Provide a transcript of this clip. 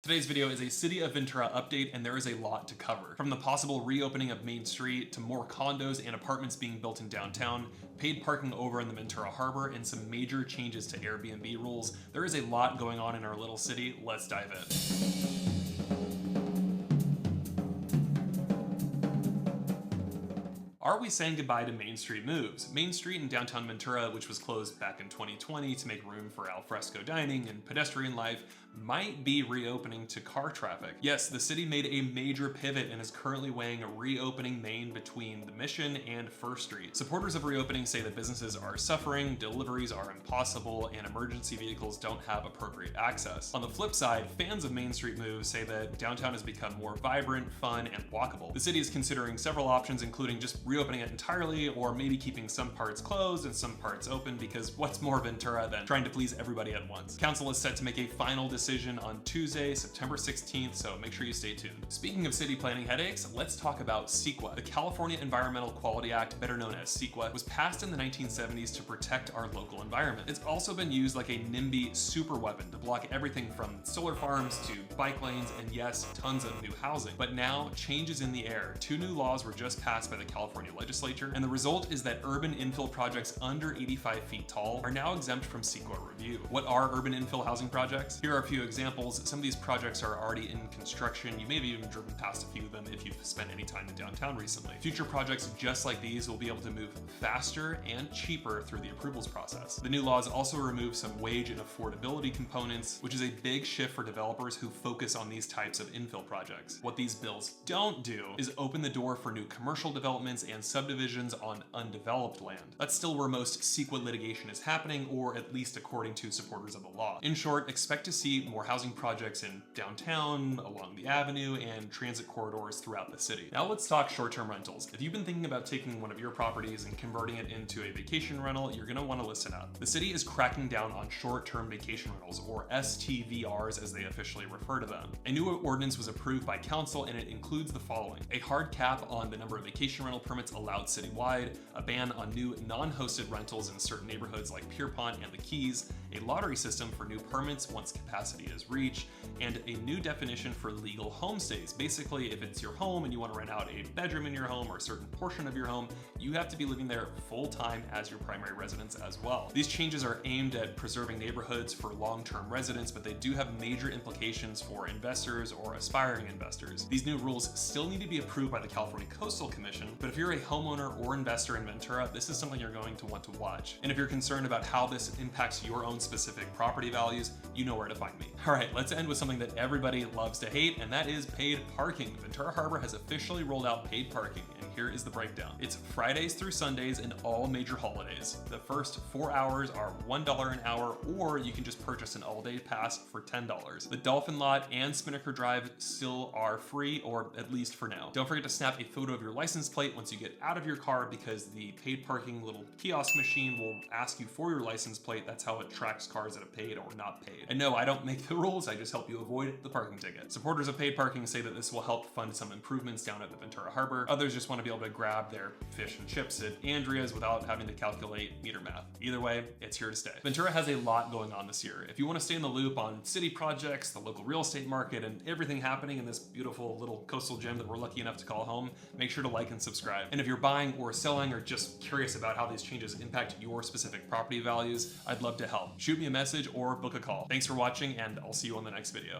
Today's video is a City of Ventura update, and there is a lot to cover. From the possible reopening of Main Street to more condos and apartments being built in downtown, paid parking over in the Ventura Harbor, and some major changes to Airbnb rules, there is a lot going on in our little city. Let's dive in. Are we saying goodbye to Main Street moves? Main Street in downtown Ventura, which was closed back in 2020 to make room for alfresco dining and pedestrian life, might be reopening to car traffic. Yes, the city made a major pivot and is currently weighing reopening Main between the Mission and Fir Street. Supporters of reopening say that businesses are suffering, deliveries are impossible, and emergency vehicles don't have appropriate access. On the flip side, fans of Main Street moves say that downtown has become more vibrant, fun, and walkable. The city is considering several options, including just reopening it entirely, or maybe keeping some parts closed and some parts open, because what's more Ventura than trying to please everybody at once? Council is set to make a final decision on Tuesday, September 16th, so make sure you stay tuned. Speaking of city planning headaches, let's talk about CEQA. The California Environmental Quality Act, better known as CEQA, was passed in the 1970s to protect our local environment. It's also been used like a NIMBY superweapon to block everything from solar farms to bike lanes and yes, tons of new housing. But now, change is in the air. Two new laws were just passed by the California legislature, and the result is that urban infill projects under 85 feet tall are now exempt from CEQA review. What are urban infill housing projects? Here are a few examples. Some of these projects are already in construction. You may have even driven past a few of them if you've spent any time in downtown recently. Future projects just like these will be able to move faster and cheaper through the approvals process. The new laws also remove some wage and affordability components, which is a big shift for developers who focus on these types of infill projects. What these bills don't do is open the door for new commercial developments and subdivisions on undeveloped land. That's still where most CEQA litigation is happening, or at least according to supporters of the law. In short, expect to see more housing projects in downtown, along the avenue, and transit corridors throughout the city. Now let's talk short-term rentals. If you've been thinking about taking one of your properties and converting it into a vacation rental, you're gonna wanna listen up. The city is cracking down on short-term vacation rentals, or STVRs as they officially refer to them. A new ordinance was approved by council, and it includes the following: a hard cap on the number of vacation rental permits allowed citywide, a ban on new non-hosted rentals in certain neighborhoods like Pierpont and the Keys, a lottery system for new permits once capacity is reached, and a new definition for legal homestays. Basically, if it's your home and you want to rent out a bedroom in your home or a certain portion of your home, you have to be living there full-time as your primary residence as well. These changes are aimed at preserving neighborhoods for long-term residents, but they do have major implications for investors or aspiring investors. These new rules still need to be approved by the California Coastal Commission, but if you're a homeowner or investor in Ventura, this is something you're going to want to watch. And if you're concerned about how this impacts your own specific property values, you know where to find me. All right, let's end with something that everybody loves to hate, and that is paid parking. Ventura Harbor has officially rolled out paid parking, and here is the breakdown. It's Fridays through Sundays and all major holidays. The first 4 hours are $1 an hour, or you can just purchase an all-day pass for $10. The Dolphin Lot and Spinnaker Drive still are free, or at least for now. Don't forget to snap a photo of your license plate once you get out of your car, because the paid parking little kiosk machine will ask you for your license plate. That's how it tracks cars that have paid or not paid. And no, I don't make the rules, I just help you avoid the parking ticket. Supporters of paid parking say that this will help fund some improvements down at the Ventura Harbor. Others just want to be able to grab their fish and chips at Andrea's without having to calculate meter math. Either way, it's here to stay. Ventura has a lot going on this year. If you want to stay in the loop on city projects, the local real estate market, and everything happening in this beautiful little coastal gem that we're lucky enough to call home, make sure to like and subscribe. And if you're buying or selling or just curious about how these changes impact your specific property values, I'd love to help. Shoot me a message or book a call. Thanks for watching, and I'll see you on the next video.